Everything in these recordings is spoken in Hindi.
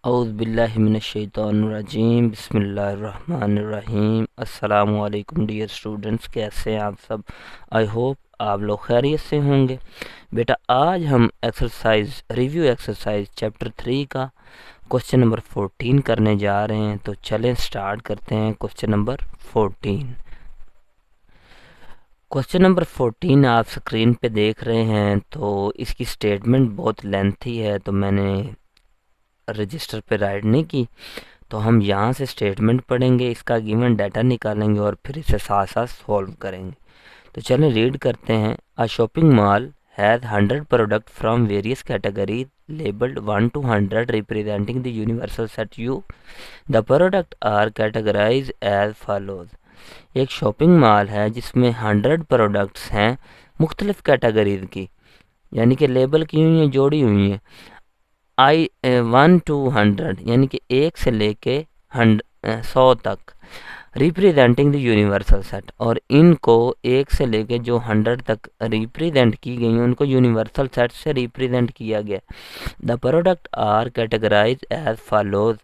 औज़ु बिल्लाहि मिनश्शैतानिर्रजीम बिस्मिल्लाहिर्रहमानिर्रहीम। अस्सलामु अलैकुम डियर स्टूडेंट्स, कैसे हैं आप सब। आई होप आप लोग खैरियत से होंगे। बेटा आज हम रिव्यू एक्सरसाइज चैप्टर 3 का क्वेश्चन नंबर 14 करने जा रहे हैं। तो चलें स्टार्ट करते हैं क्वेश्चन नंबर 14। क्वेश्चन नंबर 14 आप स्क्रीन पे देख रहे हैं। तो इसकी स्टेटमेंट बहुत लेंथी है तो मैंने रजिस्टर पे राइट नहीं की। तो हम यहाँ से स्टेटमेंट पढ़ेंगे, इसका गिवन डाटा निकालेंगे और फिर इसे साथ साथ सॉल्व करेंगे। तो चलें रीड करते हैं। A shopping mall has 100 product from various categories labelled 1 to 100 representing the universal set U. The product are categorize as follows. एक शॉपिंग मॉल है जिसमें 100 प्रोडक्ट्स हैं मुख्तलिफ कैटेगरीज की, यानी कि लेबल की हुई हैं, जोड़ी हुई हैं। 1 to 100 यानी कि 1 से लेके 100 तक। रिप्रेजेंटिंग द यूनिवर्सल सेट, और इनको 1 से लेके जो 100 तक रिप्रेजेंट की गई हैं उनको यूनिवर्सल सेट से रिप्रेजेंट किया गया। The product are categorize as follows,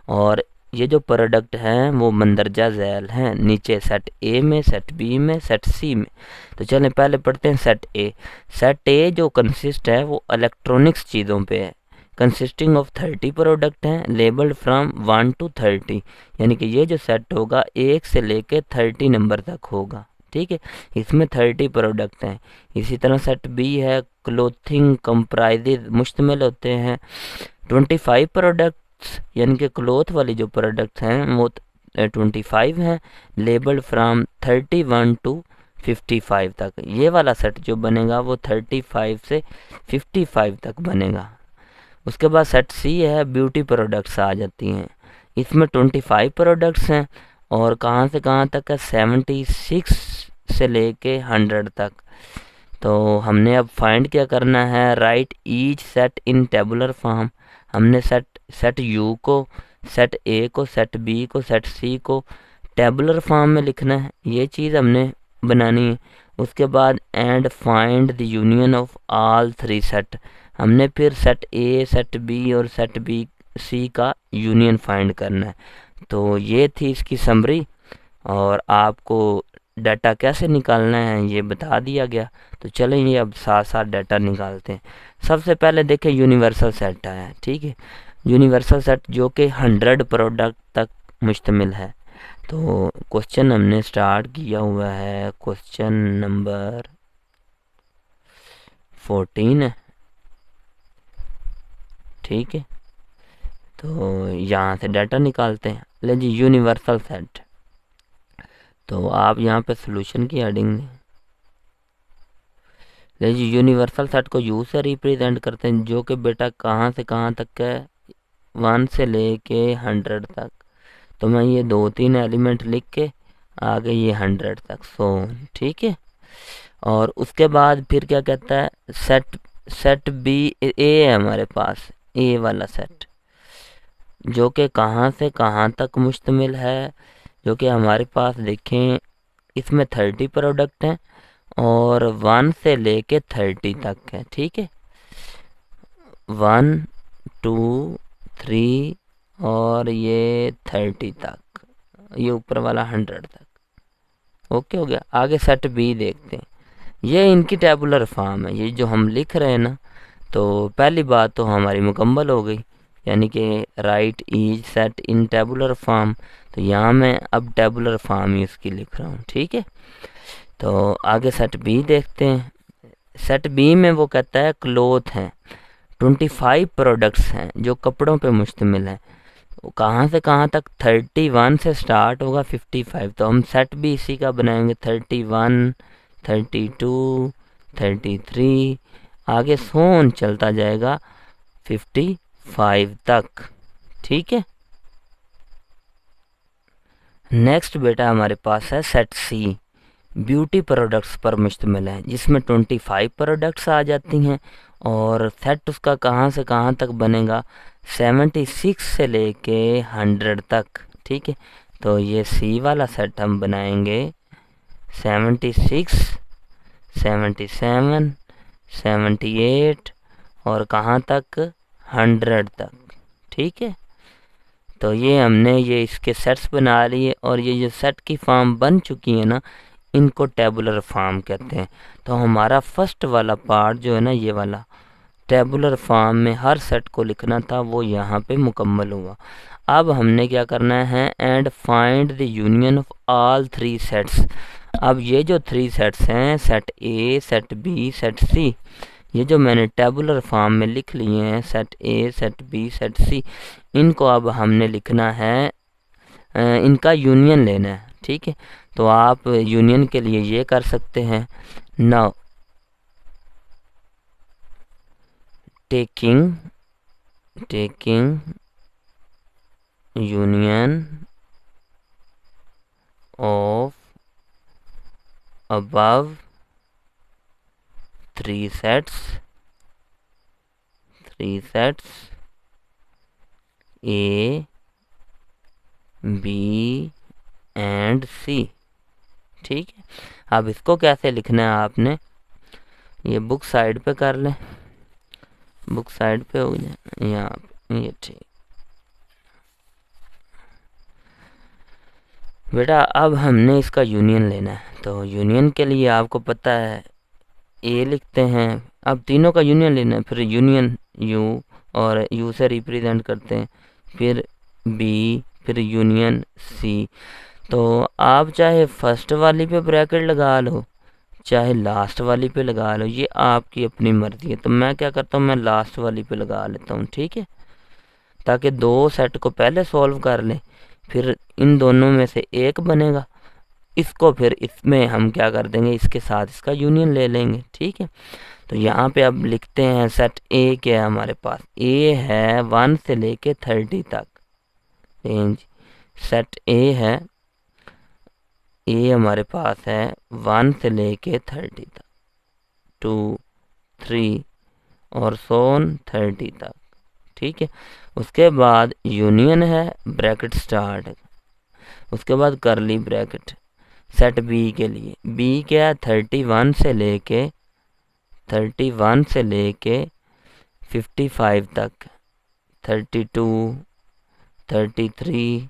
और ये जो प्रोडक्ट हैं वो मंदरजा झैल हैं नीचे सेट ए में, सेट बी में, सेट सी में। तो चलें पहले पढ़ते हैं सेट ए। सेट ए जो कंसिस्ट है वो इलेक्ट्रॉनिक्स चीज़ों पे है, कंसिस्टिंग ऑफ 30 प्रोडक्ट हैं लेबल्ड फ्रॉम 1 to 30, यानी कि ये जो सेट होगा 1 से लेके 30 नंबर तक होगा। ठीक है, इसमें 30 प्रोडक्ट हैं। इसी तरह सेट बी है, क्लोथिंग कंप्राइजेज मुश्तमिल होते हैं 25 प्रोडक्ट्स, यानी कि क्लोथ वाली जो प्रोडक्ट्स हैं वो 25 हैं, लेबल्ड फ्राम 31 to 55 तक। ये वाला सेट जो बनेगा वो 35 से 55 तक बनेगा। उसके बाद सेट सी है, ब्यूटी प्रोडक्ट्स आ जाती हैं। इसमें 25 प्रोडक्ट्स हैं और कहाँ से कहाँ तक है, 76 से लेके 100 तक। तो हमने अब फाइंड क्या करना है, राइट ईच सेट इन टेबुलर फॉर्म। हमने सेट यू को, सेट ए को, सेट बी को, सेट सी को टेबुलर फॉर्म में लिखना है, ये चीज़ हमने बनानी है। उसके बाद and find the union of all 3 set. हमने फिर सेट ए, सेट बी और सेट बी सी का यूनियन फाइंड करना है। तो ये थी इसकी समरी, और आपको डाटा कैसे निकालना है ये बता दिया गया। तो चलें ये अब साथ साथ डाटा निकालते हैं। सबसे पहले देखें यूनिवर्सल सेट आया, ठीक है, यूनिवर्सल सेट जो कि 100 प्रोडक्ट तक मुश्तमिल है। तो क्वेश्चन हमने स्टार्ट किया हुआ है, क्वेश्चन नंबर 14 है, ठीक है। तो यहाँ से डाटा निकालते हैं। ले जी यूनिवर्सल सेट, तो आप यहाँ पे सॉल्यूशन की हेडिंग ले जी यूनिवर्सल सेट को यू से रिप्रेजेंट करते हैं, जो कि बेटा कहाँ से कहाँ तक है, 1 से लेके 100 तक। तो मैं ये 2-3 एलिमेंट लिख के आगे ये 100 तक सो, ठीक है। और उसके बाद फिर क्या कहता है, सेट बी ए है हमारे पास, ए वाला सेट जो कि कहाँ से कहाँ तक मुश्तमिल है, जो कि हमारे पास देखें इसमें 30 प्रोडक्ट हैं और 1 से लेके 30 तक है, ठीक है। 1 2 3 और ये 30 तक, ये ऊपर वाला 100 तक। ओके हो गया। आगे सेट बी देखते हैं, ये इनकी टेबुलर फॉर्म है, ये जो हम लिख रहे हैं ना। तो पहली बात तो हमारी मुकम्मल हो गई, यानी कि राइट ईच सेट इन टेबुलर फॉर्म। तो यहाँ मैं अब टेबुलर फॉर्म ही उसकी लिख रहा हूँ, ठीक है। तो आगे सेट बी देखते हैं। सेट बी में वो कहता है क्लोथ हैं, 25 प्रोडक्ट्स हैं जो कपड़ों पे मुश्तमिल हैं। कहाँ से कहाँ तक, 31 से स्टार्ट होगा 55। तो हम सेट बी इसी का बनाएंगे, 31 32 33 आगे सोन चलता जाएगा 55 तक, ठीक है। नेक्स्ट बेटा हमारे पास है सेट सी, ब्यूटी प्रोडक्ट्स पर मुश्तमिल है, जिसमें 25 प्रोडक्ट्स आ जाती हैं। और सेट उसका कहाँ से कहाँ तक बनेगा, 76 से लेके 100 तक, ठीक है। तो ये सी वाला सेट हम बनाएंगे 76 77 78 और कहाँ तक, 100 तक, ठीक है। तो ये हमने ये इसके सेट्स बना लिए और ये जो सेट की फॉर्म बन चुकी है ना, इनको टेबुलर फॉर्म कहते हैं। तो हमारा फर्स्ट वाला पार्ट जो है ना, ये वाला टेबुलर फॉर्म में हर सेट को लिखना था, वो यहाँ पे मुकम्मल हुआ। अब हमने क्या करना है, and find the union of all three sets. अब ये जो थ्री सेट्स हैं, set A, set B, set C, ये जो मैंने टेबुलर फॉर्म में लिख लिए हैं, set A, set B, set C, इनको अब हमने लिखना है, इनका यूनियन लेना है। ठीक है, तो आप यूनियन के लिए ये कर सकते हैं, now taking union of above three sets A, B and C। ठीक है, अब इसको कैसे लिखना है आपने, ये बुक साइड पे कर लें, बुक साइड पे हो जाए यहाँ पे, ये ठीक। बेटा अब हमने इसका यूनियन लेना है, तो यूनियन के लिए आपको पता है ए लिखते हैं, अब तीनों का यूनियन लेना है, फिर यूनियन यू और यू से रिप्रेजेंट करते हैं, फिर बी, फिर यूनियन सी। तो आप चाहे फर्स्ट वाली पे ब्रैकेट लगा लो, चाहे लास्ट वाली पे लगा लो, ये आपकी अपनी मर्जी है। तो मैं क्या करता हूँ, मैं लास्ट वाली पे लगा लेता हूँ। ठीक है, ताकि दो सेट को पहले सॉल्व कर लें, फिर इन दोनों में से एक बनेगा, इसको फिर इसमें हम क्या कर देंगे, इसके साथ इसका यूनियन ले लेंगे। ठीक है, तो यहाँ पे अब लिखते हैं सेट ए क्या है हमारे पास, ए है 1 से लेके 30 तक रेंज। सेट ए है, ए हमारे पास है 1 से लेके 30 तक, 2, 3 और सोन 30 तक। ठीक है, उसके बाद यूनियन है, ब्रैकेट स्टार्ट, उसके बाद करली ब्रैकेट। सेट बी के लिए, बी क्या है 31 से लेके 55 तक, 32, 33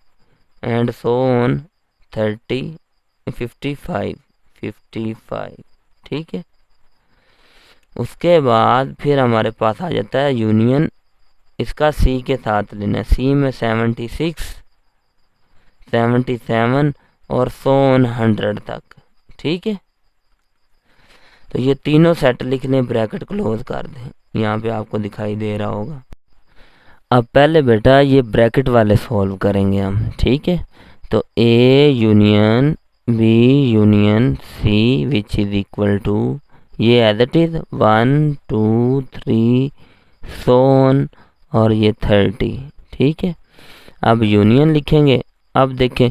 एंड सो ऑन 55। ठीक है, उसके बाद फिर हमारे पास आ जाता है यूनियन, इसका सी के साथ लेना है, सी में 76, 77 और सोन 100 तक। ठीक है, तो ये तीनों सेट लिख लें, ब्रैकेट क्लोज कर दें, यहाँ पे आपको दिखाई दे रहा होगा। अब पहले बेटा ये ब्रैकेट वाले सॉल्व करेंगे हम। ठीक है, तो A union B union C which is equal to, ये एज इट इज 1, 2, 3 सोन और ये 30। ठीक है, अब यूनियन लिखेंगे। अब देखें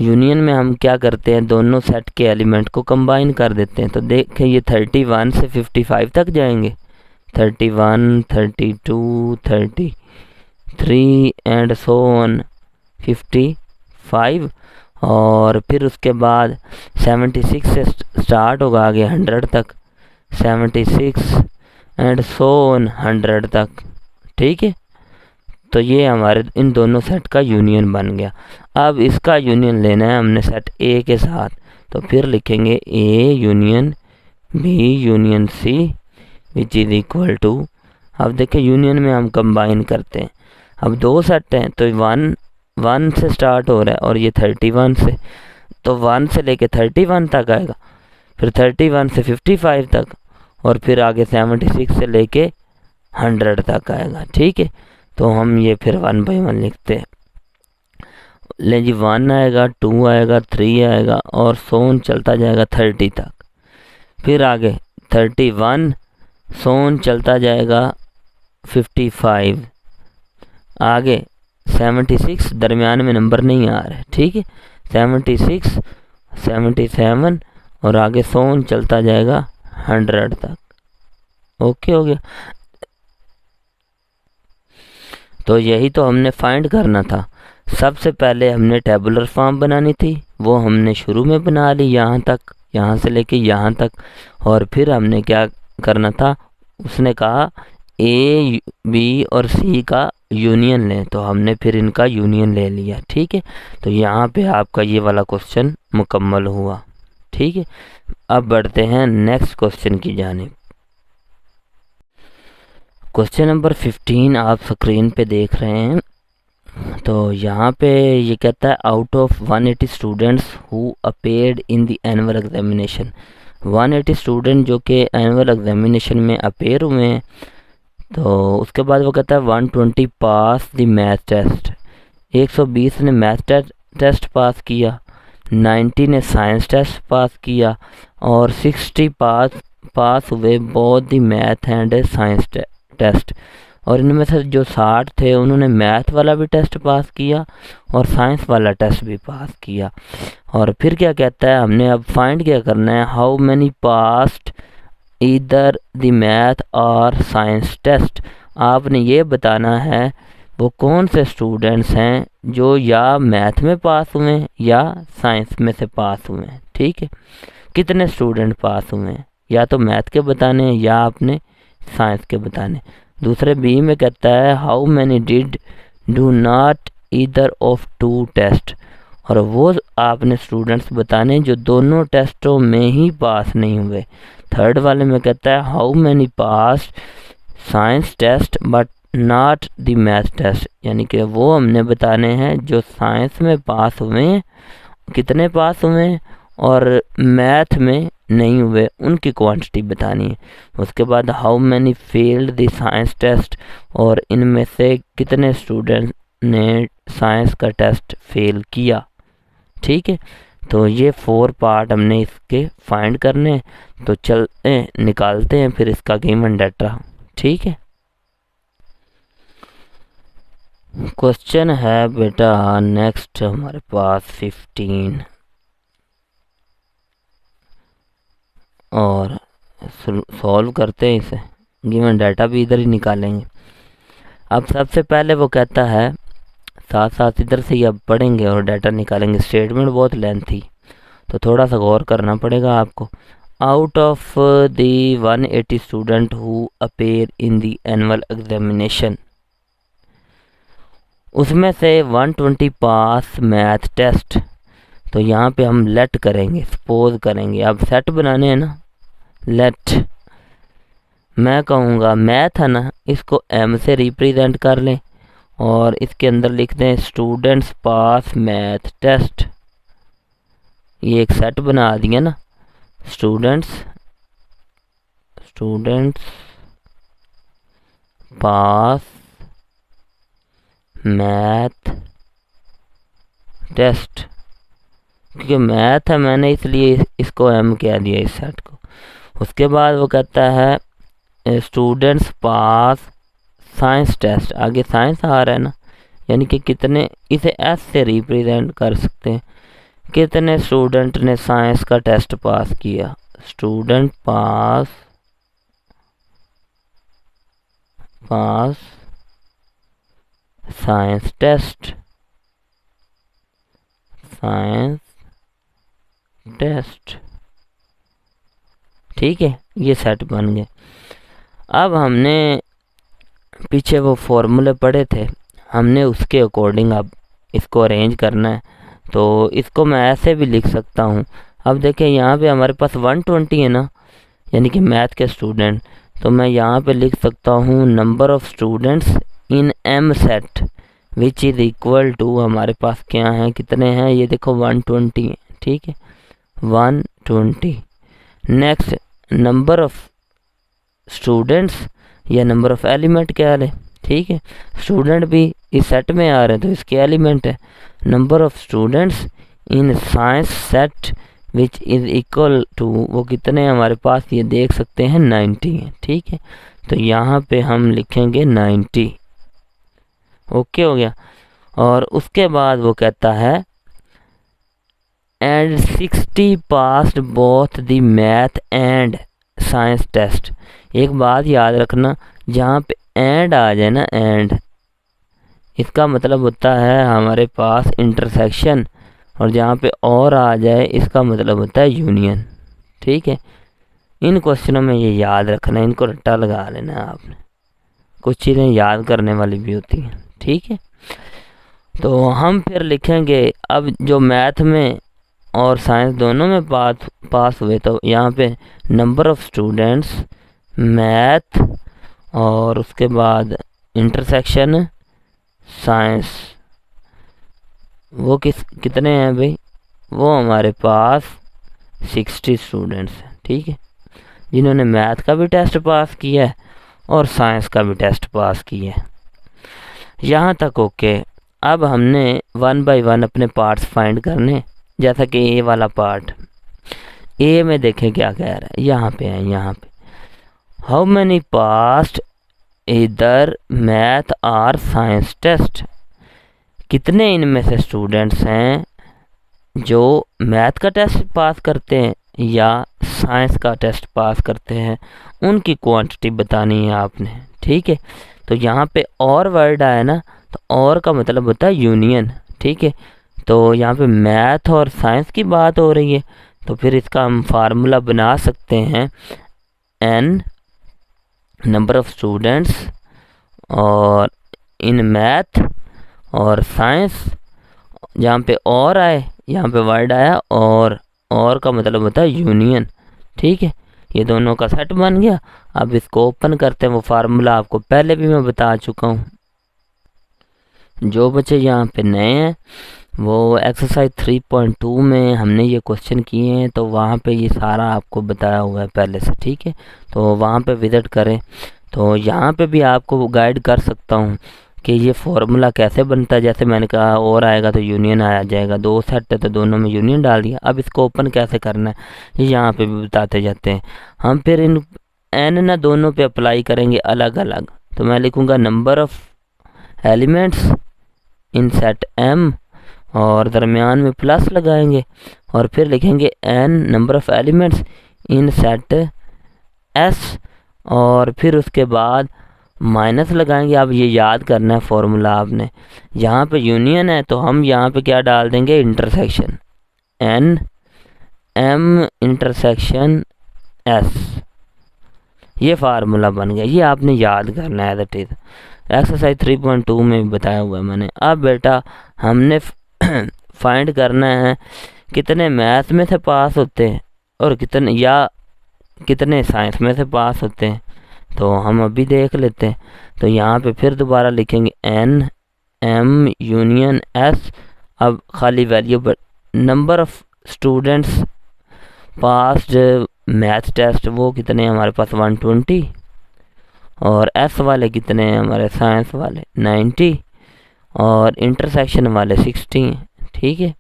यूनियन में हम क्या करते हैं, दोनों सेट के एलिमेंट को कंबाइन कर देते हैं। तो देखें ये 31 से 55 तक जाएंगे, 31, 32, 33 एंड सो ऑन 55, और फिर उसके बाद 76 से स्टार्ट होगा आगे 100 तक, 76 एंड सो ऑन 100 तक। ठीक है, तो ये हमारे इन दोनों सेट का यूनियन बन गया। अब इसका यूनियन लेना है हमने सेट ए के साथ, तो फिर लिखेंगे A union B union C which is equal to, अब देखिए यूनियन में हम कंबाइन करते हैं। अब दो सेट हैं, तो 1 से स्टार्ट हो रहा है और ये 31 से, तो 1 से लेके 31 तक आएगा, फिर 31 से 55 तक, और फिर आगे 76 से लेके 100 तक आएगा। ठीक है, तो हम ये फिर 1 बाई 1 लिखते हैं। ले जी 1 आएगा, 2 आएगा, 3 आएगा और सोन चलता जाएगा 30 तक, फिर आगे 31 सोन चलता जाएगा 55, आगे 76 दरमियान में नंबर नहीं आ रहा है। ठीक है, 76, 77 और आगे सोन चलता जाएगा 100 तक। ओके हो गया, तो यही तो हमने फाइंड करना था। सबसे पहले हमने टेबुलर फॉर्म बनानी थी, वो हमने शुरू में बना ली यहाँ तक, यहाँ से लेके यहाँ तक, और फिर हमने क्या करना था, उसने कहा ए बी और सी का यूनियन लें, तो हमने फिर इनका यूनियन ले लिया। ठीक है, तो यहाँ पे आपका ये वाला क्वेश्चन मुकम्मल हुआ। ठीक है, अब बढ़ते हैं नेक्स्ट क्वेश्चन की जानिब। क्वेश्चन नंबर 15 आप स्क्रीन पे देख रहे हैं। तो यहाँ पे ये कहता है out of 180 students who appeared in the annual examination, 180 student जो कि एनुअल एग्जामिनेशन में अपेयर हुए हैं। तो उसके बाद वो कहता है 120 पास द मैथ टेस्ट, 120 ने मैथ टेस्ट पास किया, 90 ने साइंस टेस्ट पास किया और 60 पास हुए both the math and science test. और इनमें से जो 60 थे उन्होंने मैथ वाला भी टेस्ट पास किया और साइंस वाला टेस्ट भी पास किया। और फिर क्या कहता है, हमने अब फाइंड क्या करना है, how many passed either the math और साइंस टेस्ट। आपने ये बताना है वो कौन से स्टूडेंट्स हैं जो या मैथ में पास हुए हैं या साइंस में से पास हुए हैं। ठीक है, कितने स्टूडेंट पास हुए हैं, या तो मैथ के बताने हैं या आपने साइंस के बताने। दूसरे बी में कहता है how many did do not either of two test, और वो आपने स्टूडेंट्स बताने जो दोनों टेस्टों में ही पास नहीं हुए। थर्ड वाले में कहता है how many pass science test but not the math test, यानी कि वो हमने बताने हैं जो साइंस में पास हुए हैं, कितने पास हुए हैं, और मैथ में नहीं हुए उनकी क्वांटिटी बतानी है। उसके बाद how many failed the science test, और इनमें से कितने स्टूडेंट ने साइंस का टेस्ट फेल किया। ठीक है, तो ये 4 पार्ट हमने इसके फाइंड करने। तो चलते निकालते हैं फिर इसका गिवन डाटा। ठीक है, क्वेश्चन है बेटा नेक्स्ट हमारे पास 15, और सॉल्व करते हैं इसे, गिवन डाटा भी इधर ही निकालेंगे। अब सबसे पहले वो कहता है, साथ साथ इधर से ही अब पढ़ेंगे और डाटा निकालेंगे। स्टेटमेंट बहुत लेंथी, तो थोड़ा सा गौर करना पड़ेगा आपको। Out of the 180 student who appear in the annual examination, उसमें से 120 पास मैथ टेस्ट। तो यहाँ पे हम लेट करेंगे, सपोज करेंगे। अब सेट बनाने हैं ना, लेट मैं कहूँगा मैथ है ना, इसको एम से रिप्रेजेंट कर लें और इसके अंदर लिख दें स्टूडेंट्स पास मैथ टेस्ट। ये एक सेट बना दिया ना, स्टूडेंट्स पास मैथ टेस्ट, क्योंकि मैथ है मैंने इसलिए इसको एम कह दिया इस सेट को। उसके बाद वो कहता है स्टूडेंट्स पास साइंस टेस्ट, आगे साइंस आ रहा है ना, यानी कि कितने, इसे एस से रिप्रेजेंट कर सकते हैं, कितने स्टूडेंट ने साइंस का टेस्ट पास किया। स्टूडेंट पास साइंस टेस्ट, ठीक है, ये सेट बन गए। अब हमने पीछे वो फॉर्मूले पढ़े थे, हमने उसके अकॉर्डिंग अब इसको अरेंज करना है। तो इसको मैं ऐसे भी लिख सकता हूँ। अब देखें यहाँ पे हमारे पास 120 है ना, यानी कि मैथ के स्टूडेंट, तो मैं यहाँ पे लिख सकता हूँ number of students in M set which is equal to, हमारे पास क्या है, कितने हैं, ये देखो 120 है। ठीक है, 120। नेक्स्ट नंबर ऑफ स्टूडेंट्स या नंबर ऑफ एलिमेंट क्या है। ठीक है, स्टूडेंट भी इस सेट में आ रहे हैं तो इसके एलिमेंट है। Number of students in science set which is equal to, वो कितने हमारे पास, ये देख सकते हैं 90 है। ठीक है, तो यहाँ पे हम लिखेंगे 90। ओके हो गया। और उसके बाद वो कहता है and 60 passed both the math and science test. एक बात याद रखना, जहाँ पे एंड आ जाए ना, एंड इसका मतलब होता है हमारे पास इंटरसेक्शन, और जहाँ पे और आ जाए इसका मतलब होता है यूनियन। ठीक है, इन क्वेश्चनों में ये याद रखना, इनको रट्टा लगा लेना आपने, कुछ चीज़ें याद करने वाली भी होती हैं। ठीक है। तो हम फिर लिखेंगे, अब जो मैथ में और साइंस दोनों में पास हुए, तो यहाँ पे नंबर ऑफ़ स्टूडेंट्स मैथ और उसके बाद इंटरसेक्शन साइंस, वो कितने हैं भाई, वो हमारे पास 60 स्टूडेंट्स हैं। ठीक है, जिन्होंने मैथ का भी टेस्ट पास किया है और साइंस का भी टेस्ट पास किया है। यहाँ तक ओके। अब हमने 1 बाय 1 अपने पार्ट्स फाइंड करने, जैसा कि ए वाला पार्ट, ए में देखें क्या कह रहा है, यहाँ पे है, यहाँ पे हाउ मैनी पास्ड इधर मैथ और साइंस टेस्ट, कितने इनमें से स्टूडेंट्स हैं जो मैथ का टेस्ट पास करते हैं या साइंस का टेस्ट पास करते हैं, उनकी क्वांटिटी बतानी है आपने। ठीक है, तो यहाँ पे और वर्ड आया ना, तो और का मतलब होता है यूनियन। ठीक है, तो यहाँ पे मैथ और साइंस की बात हो रही है, तो फिर इसका हम फार्मूला बना सकते हैं, n नंबर ऑफ़ स्टूडेंट्स और इन मैथ और साइंस, जहाँ पे और आए, यहाँ पे वर्ड आया और का मतलब होता है यूनियन। ठीक है, ये दोनों का सेट बन गया। अब इसको ओपन करते हैं, वो फार्मूला आपको पहले भी मैं बता चुका हूँ। जो बच्चे यहाँ पे नए हैं, वो एक्सरसाइज 3.2 में हमने ये क्वेश्चन किए हैं, तो वहाँ पे ये सारा आपको बताया हुआ है पहले से। ठीक है, तो वहाँ पे विजिट करें। तो यहाँ पे भी आपको गाइड कर सकता हूँ कि ये फार्मूला कैसे बनता है। जैसे मैंने कहा और आएगा तो यूनियन आ जाएगा, दो सेट है तो दोनों में यूनियन डाल दिया। अब इसको ओपन कैसे करना है ये यहाँ पे भी बताते जाते हैं हम। फिर इन एन ना दोनों पे अप्लाई करेंगे अलग अलग। तो मैं लिखूँगा number of elements in set M और दरमियान में प्लस लगाएंगे, और फिर लिखेंगे n number of elements in set S, और फिर उसके बाद माइनस लगाएंगे। अब ये याद करना है फॉर्मूला आपने, यहाँ पे यूनियन है तो हम यहाँ पे क्या डाल देंगे, intersection, n M intersection S. ये फार्मूला बन गया, ये आपने याद करना है। दैट इज एक्सरसाइज 3.2 में भी बताया हुआ है मैंने। अब बेटा हमने फाइंड करना है कितने मैथ में से पास होते हैं और कितने साइंस में से पास होते हैं। तो हम अभी देख लेते हैं। तो यहाँ पे फिर दोबारा लिखेंगे एन एम यूनियन एस। अब खाली value number of students passed math test, वो कितने हैं हमारे पास 120, और एस वाले कितने हैं हमारे साइंस वाले 90, और इंटरसेक्शन वाले 60। ठीक है,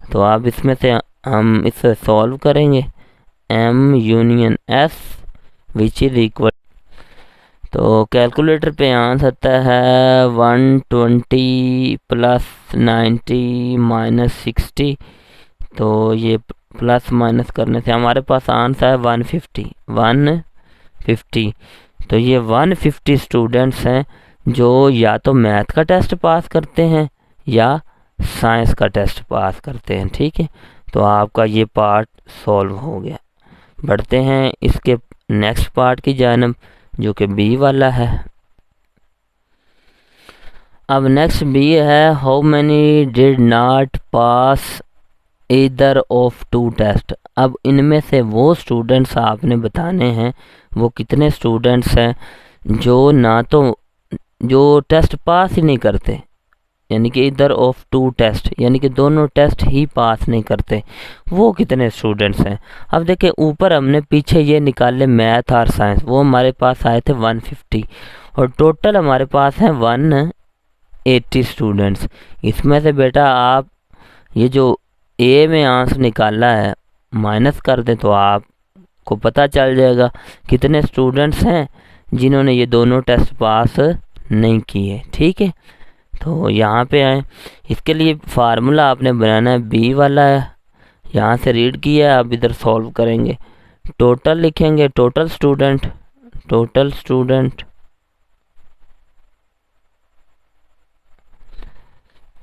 तो अब इसमें से हम इसे सॉल्व करेंगे, M union S which is equal, तो कैलकुलेटर पे आंसर आता है 120 प्लस 90 माइनस 60। तो ये प्लस माइनस करने से हमारे पास आंसर है 150। तो ये 150 स्टूडेंट्स हैं जो या तो मैथ का टेस्ट पास करते हैं या साइंस का टेस्ट पास करते हैं। ठीक है, तो आपका ये पार्ट सॉल्व हो गया। बढ़ते हैं इसके नेक्स्ट पार्ट की जानब, जो कि बी वाला है। अब नेक्स्ट बी है, how many did not pass either of two test. अब इनमें से वो स्टूडेंट्स आपने बताने हैं, वो कितने स्टूडेंट्स हैं जो ना तो जो टेस्ट पास ही नहीं करते, यानी कि ईदर ऑफ टू टेस्ट, यानी कि दोनों टेस्ट ही पास नहीं करते, वो कितने स्टूडेंट्स हैं। अब देखिए ऊपर हमने पीछे ये निकाले मैथ और साइंस, वो हमारे पास आए थे 150, और टोटल हमारे पास हैं 180 स्टूडेंट्स। इसमें से बेटा आप ये जो ए में आंसर निकाला है माइनस कर दें तो आपको पता चल जाएगा कितने स्टूडेंट्स हैं जिन्होंने ये दोनों टेस्ट पास नहीं किए। ठीक है, तो यहाँ पे आए, इसके लिए फार्मूला आपने बनाना है बी वाला है, यहाँ से रीड किया है। अब इधर सॉल्व करेंगे, टोटल लिखेंगे, टोटल स्टूडेंट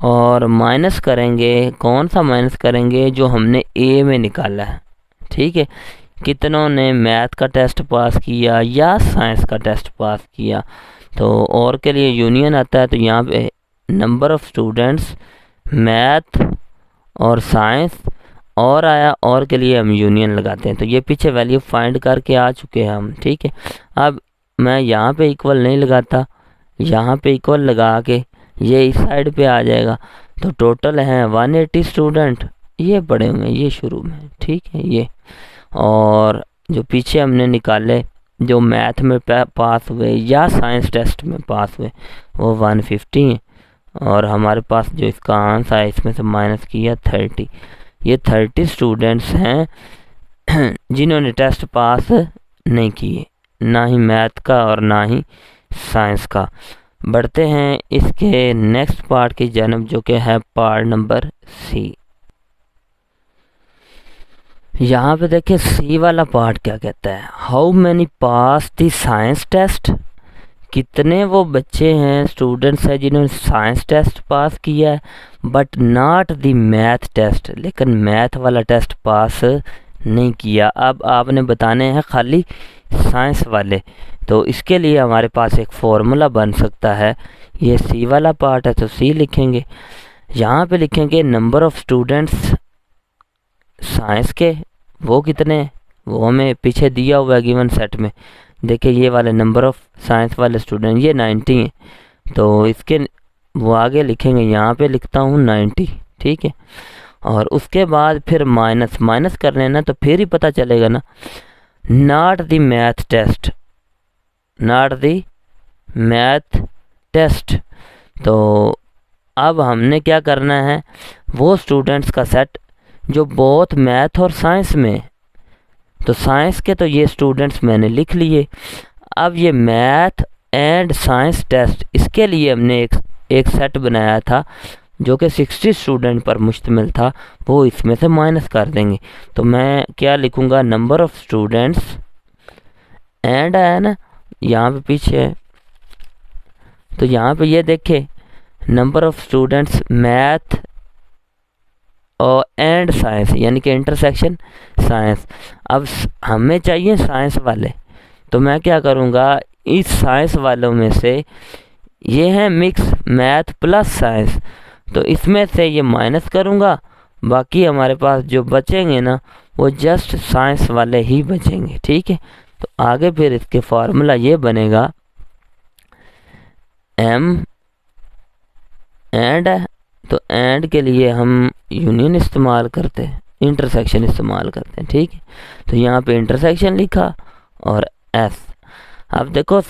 और माइनस करेंगे, कौन सा माइनस करेंगे, जो हमने ए में निकाला है। ठीक है, कितनों ने मैथ का टेस्ट पास किया या साइंस का टेस्ट पास किया। तो और के लिए यूनियन आता है, तो यहाँ पे नंबर ऑफ़ स्टूडेंट्स मैथ और साइंस और आया, और के लिए हम यूनियन लगाते हैं। तो ये पीछे वैल्यू फाइंड करके आ चुके हैं हम, ठीक है। अब मैं यहाँ पे इक्वल नहीं लगाता, यहाँ पे इक्वल लगा के ये इस साइड पे आ जाएगा। तो टोटल हैं 180 स्टूडेंट, ये पढ़े हुए हैं ये शुरू में, ठीक है ये। और जो पीछे हमने निकाले जो मैथ में पास हुए या साइंस टेस्ट में पास हुए वो 150 हैं। और हमारे पास जो इसका आंसर है इसमें से माइनस किया 30। ये 30 स्टूडेंट्स हैं जिन्होंने टेस्ट पास नहीं किए, ना ही मैथ का और ना ही साइंस का। बढ़ते हैं इसके नेक्स्ट पार्ट की जानब, जो कि है पार्ट नंबर सी। यहाँ पे देखिए सी वाला पार्ट क्या कहता है, how many pass the science test, कितने वो बच्चे हैं स्टूडेंट्स हैं जिन्होंने साइंस टेस्ट पास किया है but not the math test, लेकिन मैथ वाला टेस्ट पास नहीं किया। अब आपने बताने हैं खाली साइंस वाले, तो इसके लिए हमारे पास एक फॉर्मूला बन सकता है। ये सी वाला पार्ट है तो सी लिखेंगे, यहाँ पे लिखेंगे नंबर ऑफ़ स्टूडेंट्स साइंस के, वो कितने, वो हमें पीछे दिया हुआ है गिवन सेट में। देखिए ये वाले नंबर ऑफ़ साइंस वाले स्टूडेंट ये 90 हैं, तो इसके वो आगे लिखेंगे, यहाँ पे लिखता हूँ 90, ठीक है। और उसके बाद फिर माइनस माइनस कर लेना, तो फिर ही पता चलेगा ना, not the math test, not the math test. तो अब हमने क्या करना है, वो स्टूडेंट्स का सेट जो बहुत मैथ और साइंस में, तो साइंस के तो ये स्टूडेंट्स मैंने लिख लिए। अब ये मैथ एंड साइंस टेस्ट, इसके लिए हमने एक सेट बनाया था जो कि 60 स्टूडेंट पर मुश्तमिल था, वो इसमें से माइनस कर देंगे। तो मैं क्या लिखूँगा, नंबर ऑफ़ स्टूडेंट्स एंड है ना, यहाँ पे पीछे है, तो यहाँ पे ये देखे नंबर ऑफ़ स्टूडेंट्स मैथ और एंड साइंस, यानी कि इंटरसेक्शन साइंस। अब हमें चाहिए साइंस वाले, तो मैं क्या करूँगा, इस साइंस वालों में से ये है मिक्स मैथ प्लस साइंस, तो इसमें से ये माइनस करूँगा, बाकी हमारे पास जो बचेंगे ना वो जस्ट साइंस वाले ही बचेंगे, ठीक है। तो आगे फिर इसके फार्मूला ये बनेगा, एम एंड, तो एंड के लिए हम यूनियन इस्तेमाल करते हैं, इंटरसेक्शन इस्तेमाल करते हैं, ठीक है। तो यहाँ पे इंटरसेक्शन लिखा और एस। अब देखो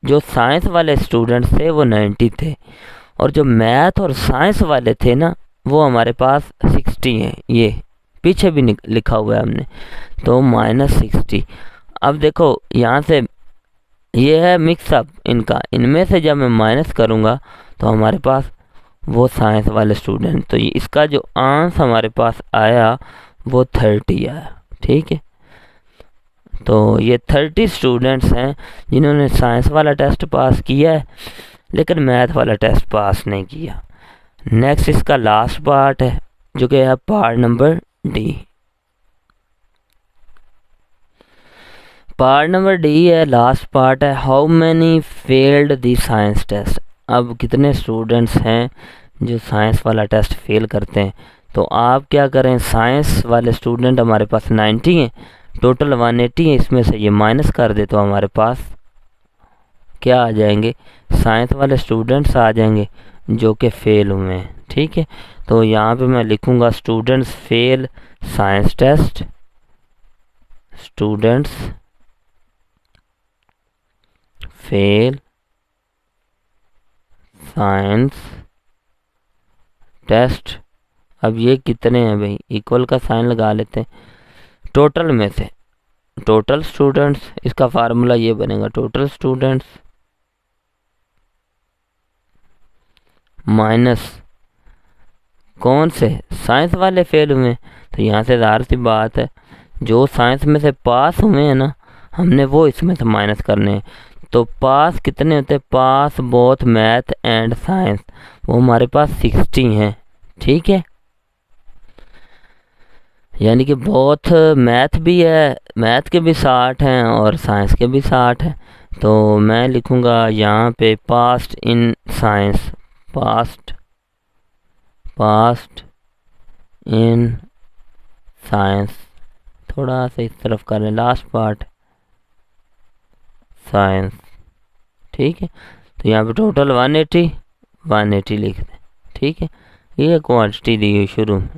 जो साइंस वाले स्टूडेंट्स थे वो 90 थे, और जो मैथ और साइंस वाले थे ना वो हमारे पास 60 हैं, ये पीछे भी लिखा हुआ है हमने, तो -60। अब देखो यहाँ से ये है मिक्सअप इनका, इनमें से जब मैं माइनस करूँगा तो हमारे पास वो साइंस वाले स्टूडेंट, तो ये इसका जो आंसर हमारे पास आया वो 30 आया, ठीक है। तो ये 30 स्टूडेंट्स हैं जिन्होंने साइंस वाला टेस्ट पास किया है लेकिन मैथ वाला टेस्ट पास नहीं किया। नेक्स्ट इसका लास्ट पार्ट है जो कि है part number D. Part number D है, लास्ट पार्ट है, how many failed the science test. अब कितने स्टूडेंट्स हैं जो साइंस वाला टेस्ट फेल करते हैं। तो आप क्या करें, साइंस वाले स्टूडेंट हमारे पास 90 हैं, टोटल 180 है, इसमें से ये माइनस कर दे तो हमारे पास क्या आ जाएंगे, साइंस वाले स्टूडेंट्स आ जाएंगे जो कि फेल हुए हैं, ठीक है। तो यहाँ पे मैं लिखूँगा students fail science test, students fail science test. अब ये कितने हैं भाई, इक्वल का साइन लगा लेते हैं, टोटल में से टोटल स्टूडेंट्स, इसका फार्मूला ये बनेगा टोटल स्टूडेंट्स माइनस कौन से, साइंस वाले फेल हुए। तो यहाँ से ज़ाहिर सी बात है जो साइंस में से पास हुए हैं ना हमने वो इसमें से माइनस करने हैं। तो पास कितने होते हैं, पास बोथ मैथ एंड साइंस, वो हमारे पास 60 हैं, ठीक है। यानी कि बोथ मैथ भी है, मैथ के भी 60 हैं और साइंस के भी 60 हैं। तो मैं लिखूँगा यहाँ पे past in science, past past in science, थोड़ा सा इस तरफ करें लास्ट पार्ट साइंस, ठीक है। तो यहाँ पे टोटल 180 लिख दें, ठीक है। ये क्वांटिटी दी हुई शुरू में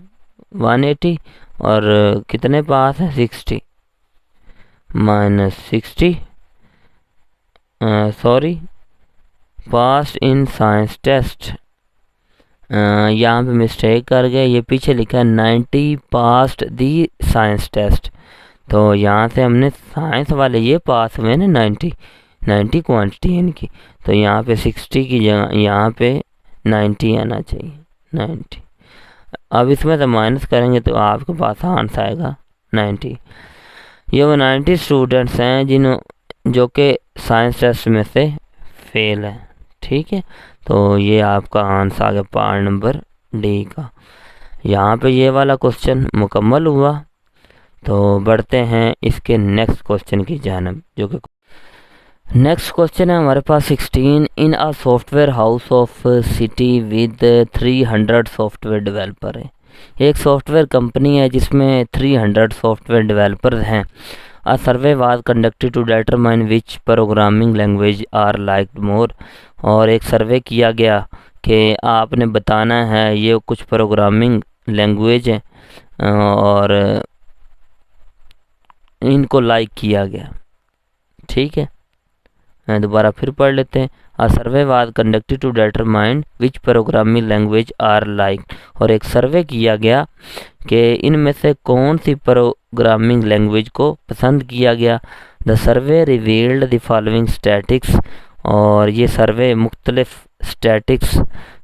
180 और कितने पास है 60 minus 60, sorry passed in science test, यहाँ पे मिस्टेक कर गए, ये पीछे लिखा है 90 पास्ट दी साइंस टेस्ट। तो यहाँ से हमने साइंस वाले ये पास हुए ना 90 क्वांटिटी इनकी, तो यहाँ पे 60 की जगह यहाँ पे 90 आना चाहिए, 90। अब इसमें से माइनस करेंगे तो आपके पास आंसर आएगा 90। ये वो 90 स्टूडेंट्स हैं जो कि साइंस टेस्ट में से फेल है, ठीक है। तो ये आपका आंसर आ गया पार्ट नंबर डी का। यहाँ पे ये वाला क्वेश्चन मुकम्मल हुआ। तो बढ़ते हैं इसके नेक्स्ट क्वेश्चन की जानब, जो कि नेक्स्ट क्वेश्चन है हमारे पास 16। In a software house of city with 300 software developer है। एक सॉफ्टवेयर कंपनी है जिसमें 300 सॉफ्टवेयर डेवलपर हैं। A survey was conducted to determine which programming language are liked more. और एक सर्वे किया गया कि आपने बताना है ये कुछ प्रोग्रामिंग लैंग्वेज हैं और इनको लाइक किया गया, ठीक है। दोबारा फिर पढ़ लेते हैं। A survey was conducted to determine which programming language are like. और एक सर्वे किया गया कि इनमें से कौन सी प्रोग्रामिंग लैंग्वेज को पसंद किया गया। The survey revealed the following statics. और ये सर्वे मुख्तलिफ स्टैटिक्स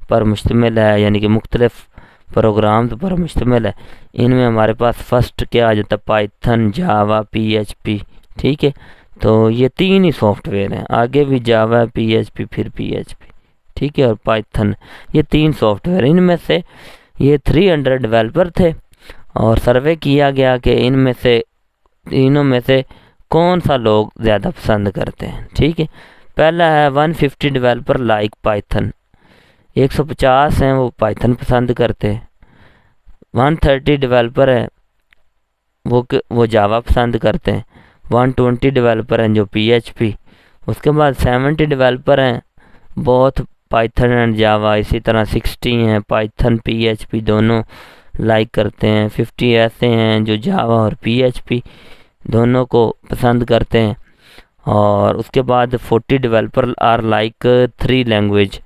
पर मुश्तमिल है, यानी कि मुख्तलिफ प्रोग्राम्स पर मुश्तमिल है। इनमें हमारे पास फर्स्ट क्या आ जाता है, पाइथन, जावा, PHP, ठीक है। तो ये 3 ही सॉफ्टवेयर हैं, आगे भी जावा, PHP, फिर PHP, ठीक है, और पाइथन, ये 3 सॉफ्टवेयर। इनमें से ये 300 डेवलपर थे और सर्वे किया गया कि इनमें से तीनों में से कौन सा लोग ज़्यादा पसंद करते हैं, ठीक है। पहला है 150 डेवलपर लाइक पाइथन, 150 हैं वो पाइथन पसंद करते हैं। 130 डेवलपर है वो जावा पसंद करते हैं। 120 डेवलपर हैं जो PHP। उसके बाद 70 डेवलपर हैं बहुत पाइथन एंड जावा। इसी तरह 60 हैं पाइथन PHP दोनों लाइक करते हैं। 50 ऐसे हैं जो जावा और PHP दोनों को पसंद करते हैं। और उसके बाद 40 developer are like 3 language,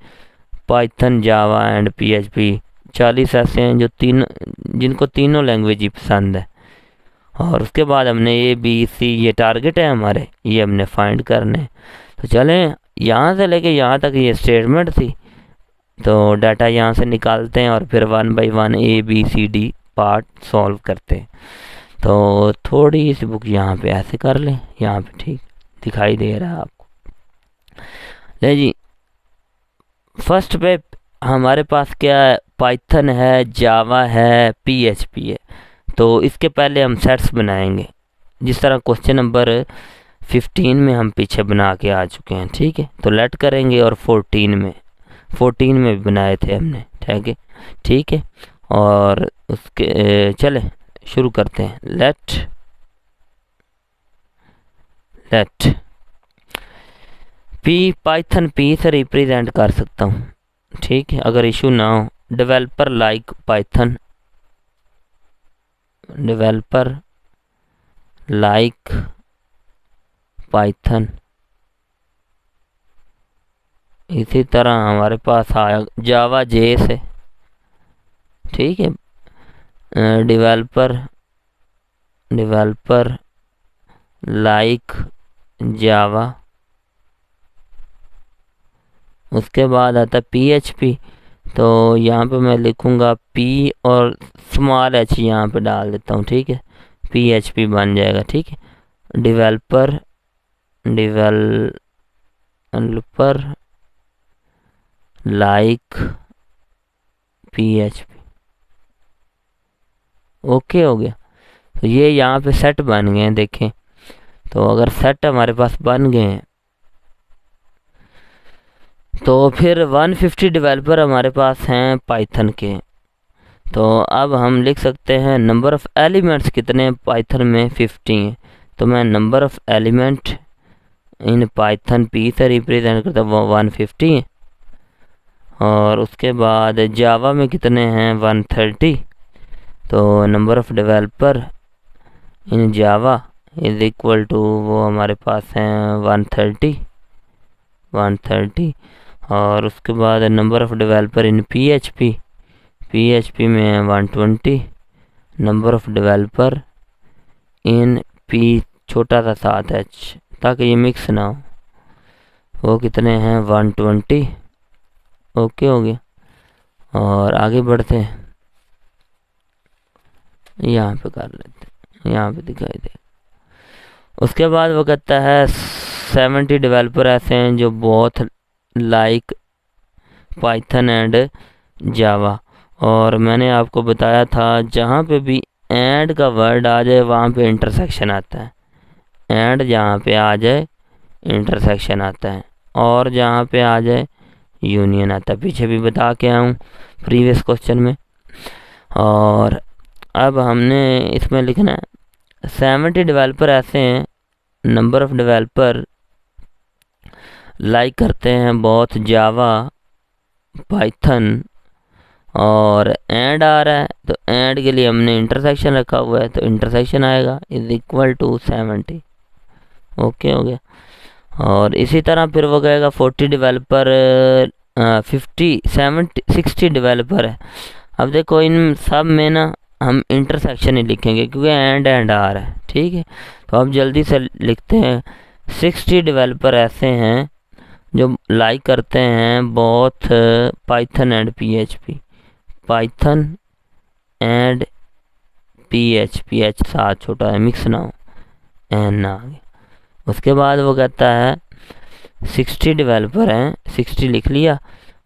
Python, Java and PHP। 40 ऐसे हैं जिनको तीनों लैंग्वेज ही पसंद है। और उसके बाद हमने ABC, ये टारगेट है हमारे, ये हमने फाइंड करने। तो चलें यहाँ से लेके यहाँ तक ये स्टेटमेंट थी, तो डाटा यहाँ से निकालते हैं और फिर 1 बाई 1 ABCD पार्ट सॉल्व करते हैं। तो थोड़ी सी बुक यहाँ पे ऐसे कर लें, यहाँ पे ठीक दिखाई दे रहा है आपको। ले जी, फर्स्ट पे हमारे पास क्या है, पाइथन है, जावा है, PHP है। तो इसके पहले हम सेट्स बनाएंगे, जिस तरह क्वेश्चन नंबर 15 में हम पीछे बना के आ चुके हैं, ठीक है। तो लेट करेंगे और 14 में भी बनाए थे हमने, ठीक है। और उसके चले शुरू करते हैं। लेट पाइथन P से रिप्रेजेंट कर सकता हूँ, ठीक है, अगर इशू ना हो। Developer like Python, developer like Python. इसी तरह हमारे पास आया जावा J से, ठीक है। Developer like Java. उसके बाद आता PHP। तो यहाँ पे मैं लिखूँगा P और स्मॉल h यहाँ पे डाल देता हूँ, ठीक है, PHP बन जाएगा, ठीक है। डेवलपर लाइक PHP, ओके हो गया। तो ये यहाँ पे सेट बन गए हैं, देखें। तो अगर सेट हमारे पास बन गए हैं तो फिर 150 डेवलपर हमारे पास हैं पाइथन के। तो अब हम लिख सकते हैं नंबर ऑफ़ एलिमेंट्स कितने हैं पाइथन में, 50 हैं। तो मैं number of element in Python P से रिप्रेजेंट करता हूँ 150। और उसके बाद जावा में कितने हैं, 130। तो number of developer in Java is equal to, वो हमारे पास हैं 130। और उसके बाद number of developer in PHP में है 120। Number of developer in P छोटा सा 7h, ताकि ये मिक्स ना हो, वो कितने हैं 120। ओके हो गया। और आगे बढ़ते हैं, यहाँ पे कर लेते हैं, यहाँ पे दिखाई दे। उसके बाद वो कहता है 70 डेवलपर ऐसे हैं जो बहुत लाइक पाइथन एंड जावा। और मैंने आपको बताया था जहाँ पे भी एंड का वर्ड आ जाए वहाँ पे इंटरसेक्शन आता है, एंड जहाँ पे आ जाए इंटरसेक्शन आता है, और जहाँ पे आ जाए यूनियन आता है। पीछे भी बता के आया हूँ प्रीवियस क्वेश्चन में। और अब हमने इसमें लिखना है 70 डेवलपर ऐसे हैं, नंबर ऑफ़ डेवलपर लाइक करते हैं बहुत जावा पाइथन, और एंड आ रहा है तो एंड के लिए हमने इंटरसेक्शन रखा हुआ है, तो इंटरसेक्शन आएगा इज इक्वल टू 70। ओके हो गया। और इसी तरह फिर वो कहेगा 40 डेवलपर 60 डेवलपर है। अब देखो इन सब में ना हम इंटरसेक्शन ही लिखेंगे क्योंकि एंड आ रहा है, ठीक है। तो अब जल्दी से लिखते हैं 60 डेवलपर ऐसे हैं जो लाइक करते हैं both Python and PHP, Python and PHP, H साथ छोटा है मिक्स ना हो, एन ना आगे। उसके बाद वो कहता है 60 डेवलपर हैं, 60 लिख लिया।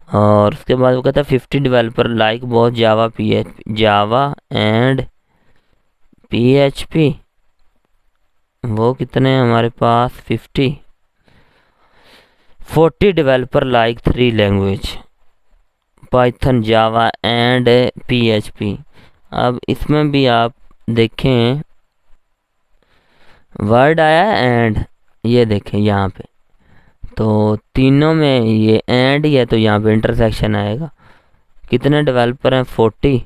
और उसके बाद वो कहता है 50 डेवलपर लाइक बहुत जावा एंड पीएचपी, वो कितने हैं हमारे पास 50। 40 developer like 3 language, Python Java and PHP. अब इसमें भी आप देखें वर्ड आया एंड, ये देखें यहाँ पे, तो तीनों में ये एंड ही है, तो यहाँ पे इंटरसेक्शन आएगा। कितने डेवलपर हैं 40,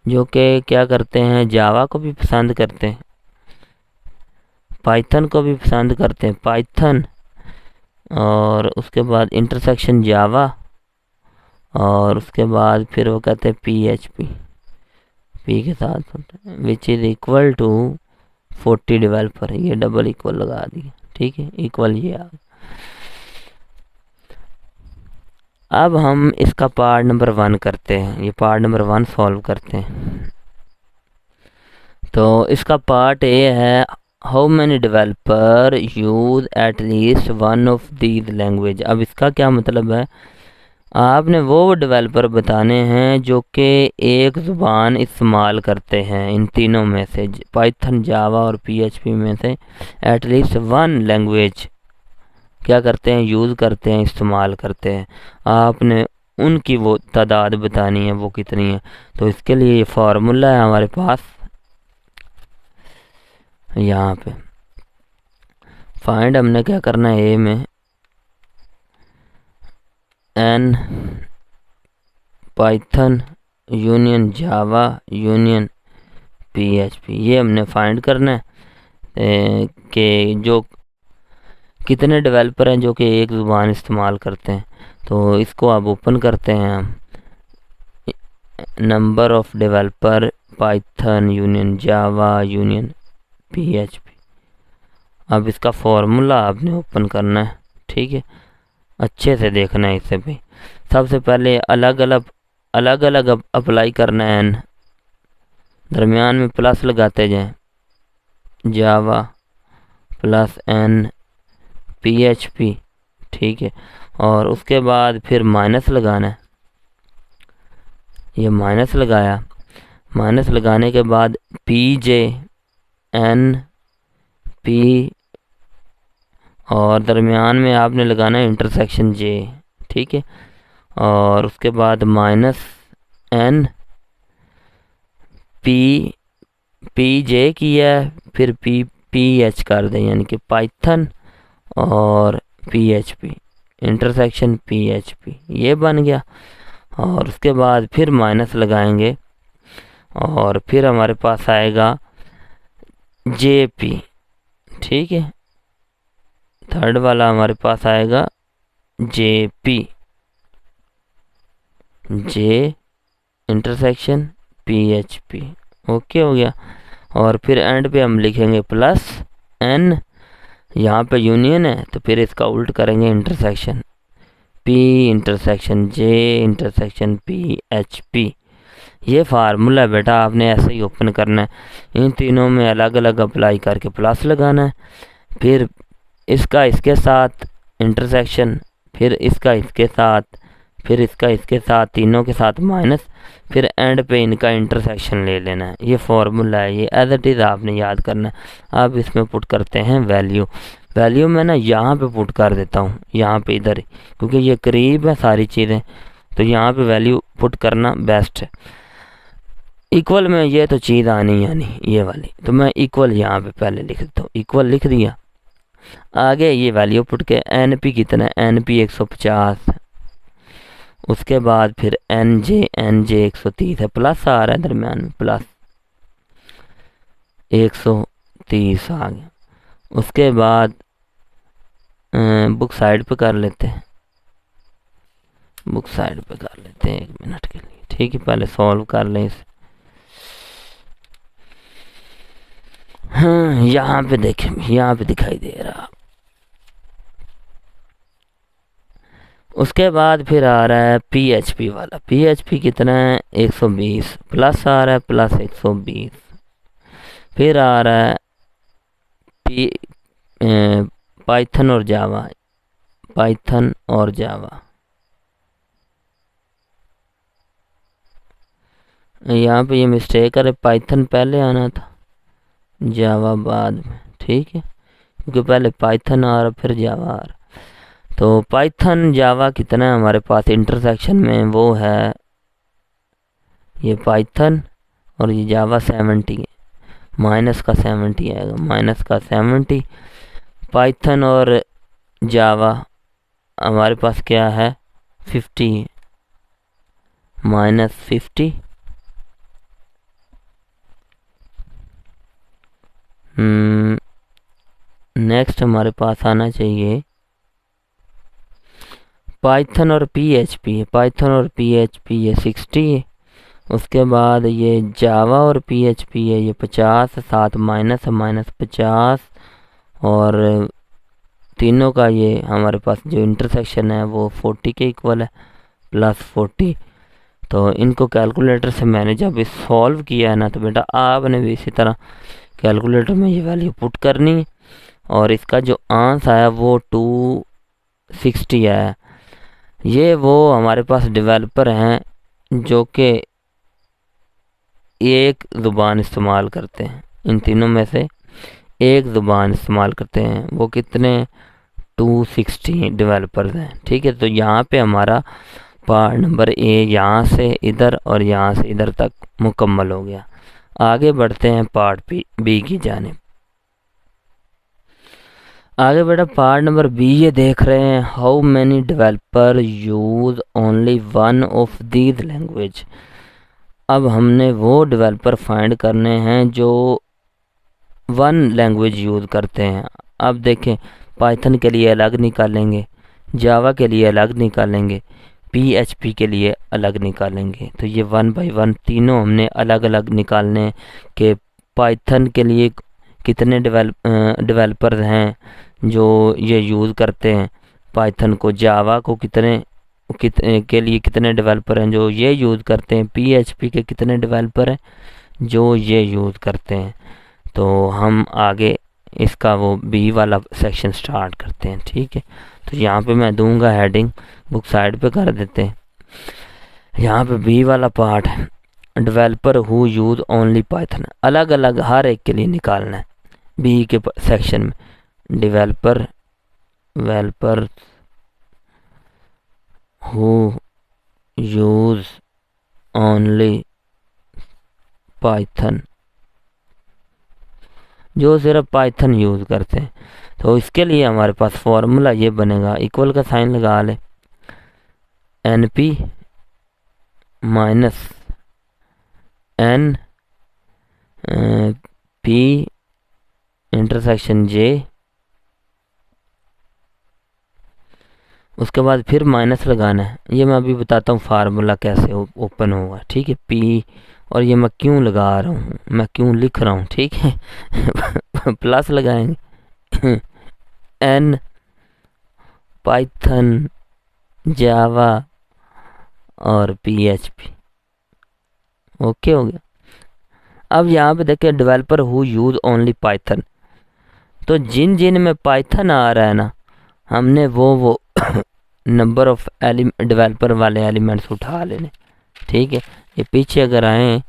जो कि क्या करते हैं जावा को भी पसंद करते हैं, पाइथन को भी पसंद करते हैं, पाइथन और उसके बाद इंटरसेक्शन जावा, और उसके बाद फिर वो कहते हैं पीएचपी पी के साथ which is equal to 40 developer, ये डबल इक्वल लगा दिया, ठीक है, इक्वल ये आ। अब हम इसका पार्ट नंबर 1 करते हैं, ये पार्ट नंबर 1 सॉल्व करते हैं। तो इसका पार्ट ए है how many developer use at least one of these language. अब इसका क्या मतलब है, आपने वो डेवलपर बताने हैं जो कि एक ज़ुबान इस्तेमाल करते हैं इन तीनों में से, पाइथन जावा और पीएचपी में से एट लीस्ट वन लैंग्वेज क्या करते हैं, यूज़ करते हैं, इस्तेमाल करते हैं। आपने उनकी वो तादाद बतानी है, वो कितनी है। तो इसके लिए ये फार्मूला है हमारे पास, यहाँ पे फाइंड हमने क्या करना है, ए में एन पाइथन यूनियन जावा यूनियन पीएचपी, ये हमने फाइंड करना है कि जो कितने डेवलपर हैं जो कि एक ज़ुबान इस्तेमाल करते हैं। तो इसको अब ओपन करते हैं हम, number of developer Python union Java union PHP. अब इसका फॉर्मूला आपने ओपन करना है, ठीक है, अच्छे से देखना है इसे भी। सबसे पहले अलग अलग अप्लाई करना है, एन दरमियान में प्लस लगाते जाएं, जावा प्लस एन पीएचपी, ठीक है। और उसके बाद फिर माइनस लगाना है, ये माइनस लगाया, माइनस लगाने के बाद पी जे एन पी, और दरमियान में आपने लगाना है इंटरसेक्शन जे, ठीक है। और उसके बाद -n pj किया है, फिर ph कर दें, यानी कि पाइथन और php इंटरसेक्शन php, ये बन गया। और उसके बाद फिर माइनस लगाएंगे और फिर हमारे पास आएगा jp, ठीक है। थर्ड वाला हमारे पास आएगा jp, j intersection php, okay हो गया। और फिर एंड पे हम लिखेंगे +n, यहाँ पे यूनियन है तो फिर इसका उल्ट करेंगे intersection, p intersection j intersection php। ये फार्मूला है बेटा, आपने ऐसे ही ओपन करना है, इन तीनों में अलग अलग अप्लाई करके प्लस लगाना है, फिर इसका इसके साथ इंटरसेक्शन, फिर इसका इसके साथ, फिर इसका इसके साथ, तीनों के साथ माइनस, फिर एंड पे इनका इंटरसेक्शन ले लेना है। ये फार्मूला है, ये एज इट इज़ आपने याद करना है। अब इसमें पुट करते हैं वैल्यू मैं ना यहाँ पे पुट कर देता हूँ, यहाँ पे इधर ही, क्योंकि ये करीब है सारी चीज़ें, तो यहाँ पे वैल्यू पुट करना बेस्ट है। इक्वल में ये तो चीज़ आनी ये वाली, तो मैं इक्वल यहाँ पे पहले लिख देता हूँ, इक्वल लिख दिया। आगे ये वैल्यू पुट के NP कितना है, NP 150, उसके बाद फिर NJ 130 है, प्लस आ रहा है दरम्यान में, प्लस 130 आ गया। उसके बाद बुक साइड पे कर लेते हैं, बुक साइड पे कर लेते हैं 1 मिनट के लिए, ठीक है। पहले सॉल्व कर लें इसे। हाँ, यहाँ पे देखें, यहाँ पे दिखाई दे रहा। उसके बाद फिर आ रहा है PHP वाला, PHP कितना है 120, प्लस आ रहा है प्लस 120। फिर आ रहा है पाइथन और जावा, पाइथन और जावा, यहाँ पे ये मिस्टेक है, पाइथन पहले आना था जावा बाद में, ठीक है, क्योंकि पहले पाइथन आ रहा फिर जावा आ रहा। तो पाइथन जावा कितना है हमारे पास इंटरसेक्शन में, वो है ये पाइथन और ये जावा 70 है, माइनस का 70 आएगा, माइनस का 70। पाइथन और जावा हमारे पास क्या है 50, -50। नेक्स्ट हमारे पास आना चाहिए पाइथन और PHP है, पाइथन और PHP ये 60 है। उसके बाद ये जावा और PHP है, ये 50, साथ माइनस है, -50। और तीनों का ये हमारे पास जो इंटरसेक्शन है वो 40 के इक्वल है, +40। तो इनको कैलकुलेटर से मैंने जब इस सॉल्व किया है ना, तो बेटा आपने भी इसी तरह कैलकुलेटर में ये वैल्यू पुट करनी है, और इसका जो आंसर आया वो 260 आया। ये वो हमारे पास डेवलपर हैं जो कि एक ज़ुबान इस्तेमाल करते हैं, इन तीनों में से एक ज़ुबान इस्तेमाल करते हैं, वो कितने 260 डेवलपर्स हैं, ठीक है। तो यहाँ पे हमारा पार्ट नंबर A यहाँ से इधर और यहाँ से इधर तक मुकम्मल हो गया। आगे बढ़ते हैं पार्ट B की जानिब। आगे बेटा पार्ट नंबर B ये देख रहे हैं, how many developer use only one of these language. अब हमने वो डेवलपर फाइंड करने हैं जो वन लैंग्वेज यूज़ करते हैं। अब देखें, पाइथन के लिए अलग निकालेंगे, जावा के लिए अलग निकालेंगे, PHP के लिए अलग निकालेंगे। तो ये 1 बाई 1 तीनों हमने अलग अलग निकालने कि पाइथन के लिए कितने डेवलपर्स हैं जो ये यूज़ करते हैं पाइथन को, जावा को के लिए कितने डेवलपर हैं जो ये यूज़ करते हैं, PHP के कितने डेवलपर हैं जो ये यूज़ करते हैं। तो हम आगे इसका वो B वाला सेक्शन स्टार्ट करते हैं, ठीक है। तो यहाँ पे मैं दूंगा हेडिंग, बुक साइड पे कर देते हैं। यहाँ पे B वाला पार्ट है, developer who use only Python, अलग अलग हर एक के लिए निकालना है। B के सेक्शन में developer who use only Python, जो सिर्फ पाइथन यूज़ करते हैं। तो इसके लिए हमारे पास फॉर्मूला ये बनेगा, इक्वल का साइन लगा ले, N P minus N P intersection J, उसके बाद फिर माइनस लगाना है। ये मैं अभी बताता हूँ फार्मूला कैसे ओपन होगा, ठीक है। पी, और ये मैं क्यों लगा रहा हूँ, मैं क्यों लिख रहा हूँ, ठीक है। प्लस लगाएंगे, एन पाइथन जावा और पीएचपी, ओके हो गया। अब यहाँ पे देखिए developer who use only Python, तो जिन जिन में पाइथन आ रहा है ना, हमने वो नंबर ऑफ डेवलपर वाले एलिमेंट्स उठा लेने, ठीक है। ये पीछे अगर आए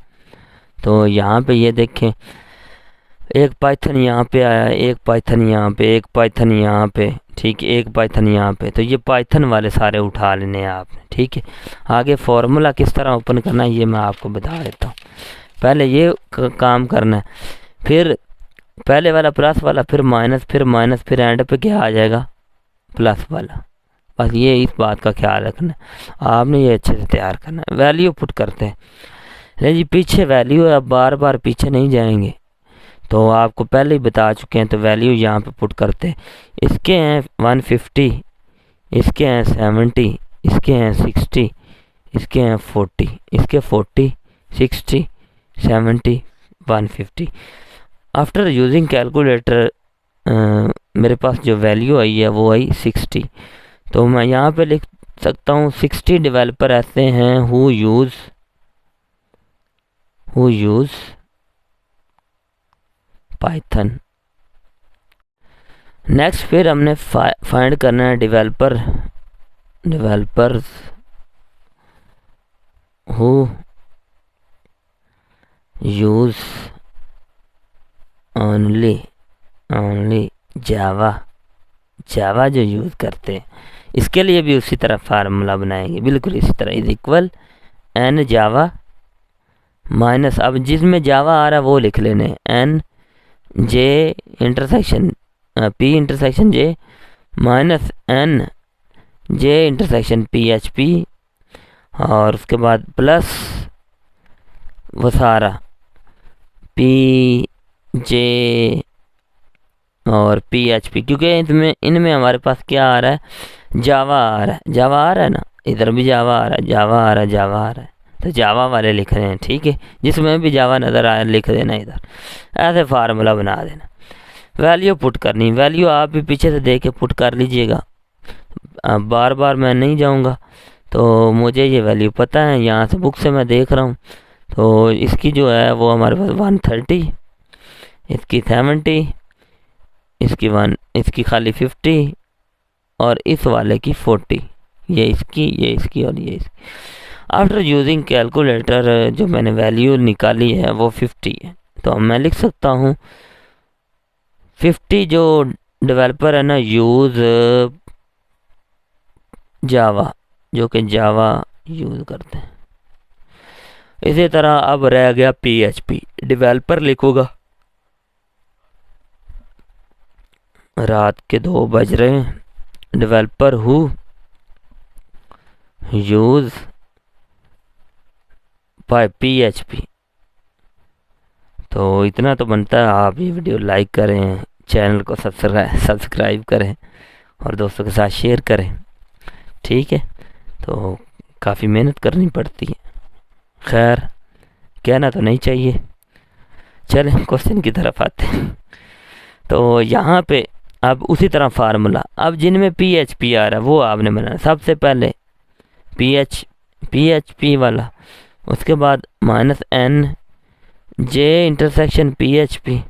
तो यहाँ पे ये देखें, एक पाइथन यहाँ पे आया, एक पाइथन यहाँ पे, एक पाइथन यहाँ पे, ठीक है, एक पाइथन यहाँ पे। तो ये पाइथन वाले सारे उठा लेने हैं आपने, ठीक है। आगे फार्मूला किस तरह ओपन करना है ये मैं आपको बता देता हूँ। पहले ये काम करना है, फिर पहले वाला प्लस वाला, फिर माइनस, फिर माइनस, फिर एंड पे क्या आ जाएगा, प्लस वाला। बस ये इस बात का ख्याल रखना है, आपने ये अच्छे से तैयार करना है। वैल्यू पुट करते हैं, नहीं जी पीछे वैल्यू है, अब बार बार पीछे नहीं जाएंगे, तो आपको पहले ही बता चुके हैं। तो वैल्यू यहाँ पे पुट करते हैं, इसके हैं 150, इसके हैं 70, इसके हैं 60, इसके हैं 40, इसके 40, 60, 70, 150। आफ्टर यूजिंग कैलकुलेटर मेरे पास जो वैल्यू आई है वो आई 60। तो मैं यहाँ पे लिख सकता हूँ 60 डेवलपर ऐसे हैं हु यूज़ पाइथन। नेक्स्ट फिर हमने फाइंड करना है डेवलपर्स हु यूज़ ओनली जावा जो यूज़ करते हैं। इसके लिए भी उसी तरह फार्मूला बनाएंगे, बिल्कुल इसी तरह, is equal N Java minus, अब जिसमें जावा आ रहा है वो लिख लेने, N J intersection P intersection J minus N J intersection P H P, और उसके बाद प्लस वो सारा पी जे और पी एच पी, क्योंकि इनमें हमारे पास क्या आ रहा है, जावा आ रहा है ना, इधर भी जावा आ रहा है, तो जावा वाले लिख रहे हैं, ठीक है। जिसमें भी जावा नज़र आया लिख देना इधर, ऐसे फार्मूला बना देना। वैल्यू पुट करनी, वैल्यू आप भी पीछे से देख के पुट कर लीजिएगा, अब बार बार मैं नहीं जाऊंगा, तो मुझे ये वैल्यू पता है, यहाँ से बुक से मैं देख रहा हूँ। तो इसकी जो है वो हमारे पास 130, इसकी 70, इसकी खाली 50, और इस वाले की 40, ये इसकी और ये इसकी। आफ्टर यूजिंग कैलकुलेटर जो मैंने वैल्यू निकाली है वो 50 है, तो मैं लिख सकता हूँ 50 जो डेवलपर है ना यूज़ जावा, जो कि जावा यूज़ करते हैं। इसी तरह अब रह गया पीएचपी, डेवलपर लिखूंगा, रात के 2 बज रहे हैं, developer who use by PHP. तो इतना तो बनता है, आप ये वीडियो लाइक करें, चैनल को सब्सक्राइब करें और दोस्तों के साथ शेयर करें, ठीक है। तो काफ़ी मेहनत करनी पड़ती है, खैर कहना तो नहीं चाहिए। चलें क्वेश्चन की तरफ आते हैं। तो यहाँ पे अब उसी तरह फार्मूला, अब जिनमें पीएचपी आ रहा है वो आपने बनाना, सबसे पहले पीएचपी वाला, उसके बाद minus N J intersection PHP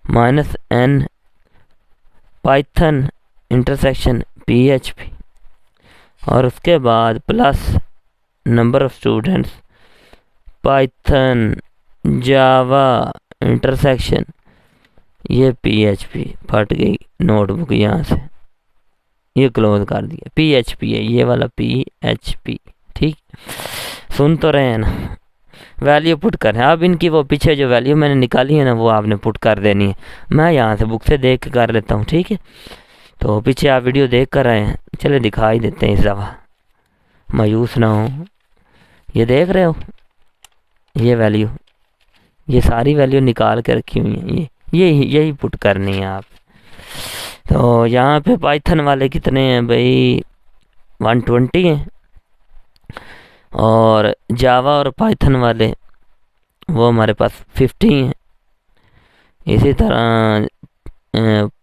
minus n Python intersection PHP, और उसके बाद plus number of students Python Java intersection ये पीएचपी। फट गई नोटबुक यहाँ से, ये क्लोज कर दिया। PHP है ये वाला, PHP। ठीक, सुन तो रहे हैं ना। वैल्यू पुट कर है। अब इनकी वो पीछे जो वैल्यू मैंने निकाली है ना, वो आपने पुट कर देनी है। मैं यहाँ से बुक से देख के कर लेता हूँ, ठीक है। तो पीछे आप वीडियो देख कर आए हैं, चले दिखा ही देते हैं इस दफ़ा, मायूस ना हो। ये देख रहे हो, ये वैल्यू, ये सारी वैल्यू निकाल के रखी हुई है। ये यही पुट करनी है आप। तो यहाँ पे पाइथन वाले कितने हैं भाई, 120 हैं। और जावा और पाइथन वाले वो हमारे पास 50 हैं। इसी तरह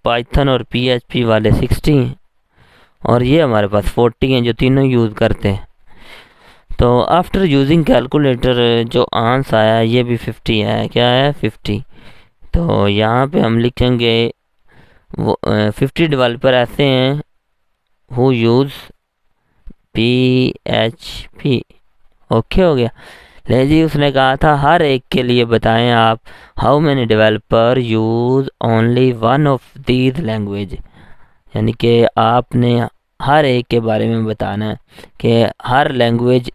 पाइथन और PHP वाले 60 हैं। और ये हमारे पास 40 हैं जो तीनों यूज़ करते हैं। तो आफ्टर यूजिंग कैलकुलेटर जो आंसर आया ये भी 50 है। क्या है, 50। तो यहाँ पे हम लिखेंगे वो 50 डेवलपर ऐसे हैं हु यूज़ PHP। ओके हो गया। ले जी, उसने कहा था हर एक के लिए बताएं आप, how many developer use only one of these language. यानी कि आपने हर एक के बारे में बताना है कि हर लैंग्वेज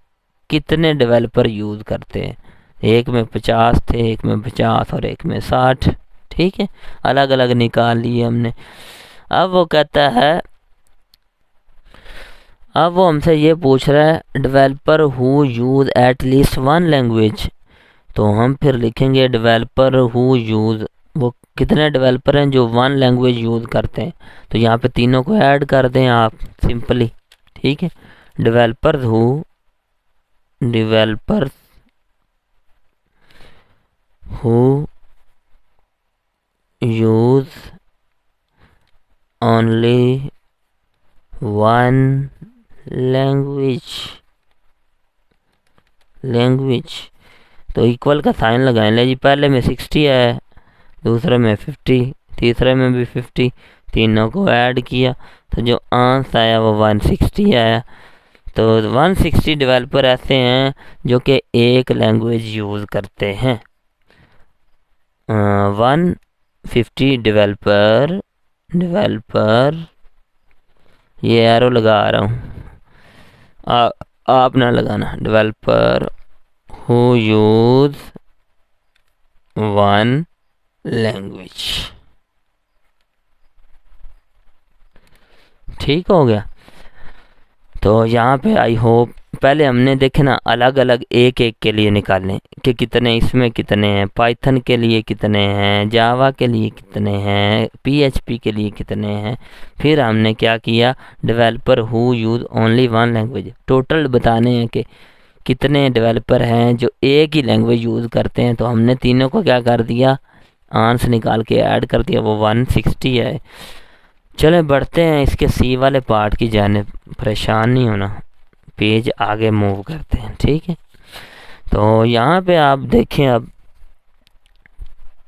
कितने डेवलपर यूज़ करते हैं। एक में 50 थे, एक में 50 और एक में 60। ठीक है, अलग अलग निकाल लिए हमने। अब वो कहता है, अब वो हमसे ये पूछ रहा है developer who use at least one language. तो हम फिर लिखेंगे डेवलपर हु यूज़, वो कितने डेवलपर हैं जो वन लैंग्वेज यूज़ करते हैं। तो यहाँ पे तीनों को ऐड कर दें आप सिंपली। ठीक है, developers who use only one language. तो इक्वल का साइन लगाएं। ले जी, पहले में 60 है, दूसरे में 50, तीसरे में भी 50, तीनों को ऐड किया तो जो आंसर आया वो 160 आया। तो 160 डेवलपर ऐसे हैं जो कि एक लैंग्वेज यूज़ करते हैं। 150 डेवलपर ये एरो लगा रहा हूँ, आप ना लगाना। Developer who use one language. ठीक हो गया। तो यहाँ पे आई होप पहले हमने देखे ना अलग अलग एक एक के लिए निकालने कि कितने इसमें कितने हैं, पाइथन के लिए कितने हैं, जावा के लिए कितने हैं, PHP के लिए कितने हैं। फिर हमने क्या किया, developer who use only one language, total बताने हैं कि कितने डेवलपर हैं जो एक ही लैंग्वेज यूज़ करते हैं। तो हमने तीनों को क्या कर दिया, आंसर निकाल के ऐड कर दिया, वो 160 है। चले बढ़ते हैं इसके सी वाले पार्ट की जानिब। परेशान नहीं होना, पेज आगे मूव करते हैं। ठीक है, तो यहाँ पे आप देखें, अब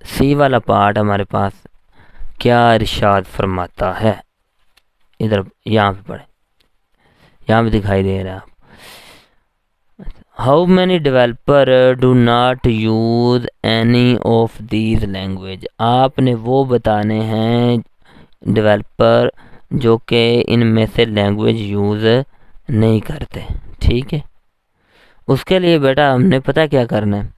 सी वाला पार्ट हमारे पास क्या इरशाद फरमाता है। इधर यहाँ पे पढ़े, यहाँ पे दिखाई दे रहा है। How many developer do not use any of these language. आपने वो बताने हैं डेवलपर जो कि इनमें से लैंग्वेज यूज़ नहीं करते। ठीक है, उसके लिए बेटा हमने पता क्या करना है,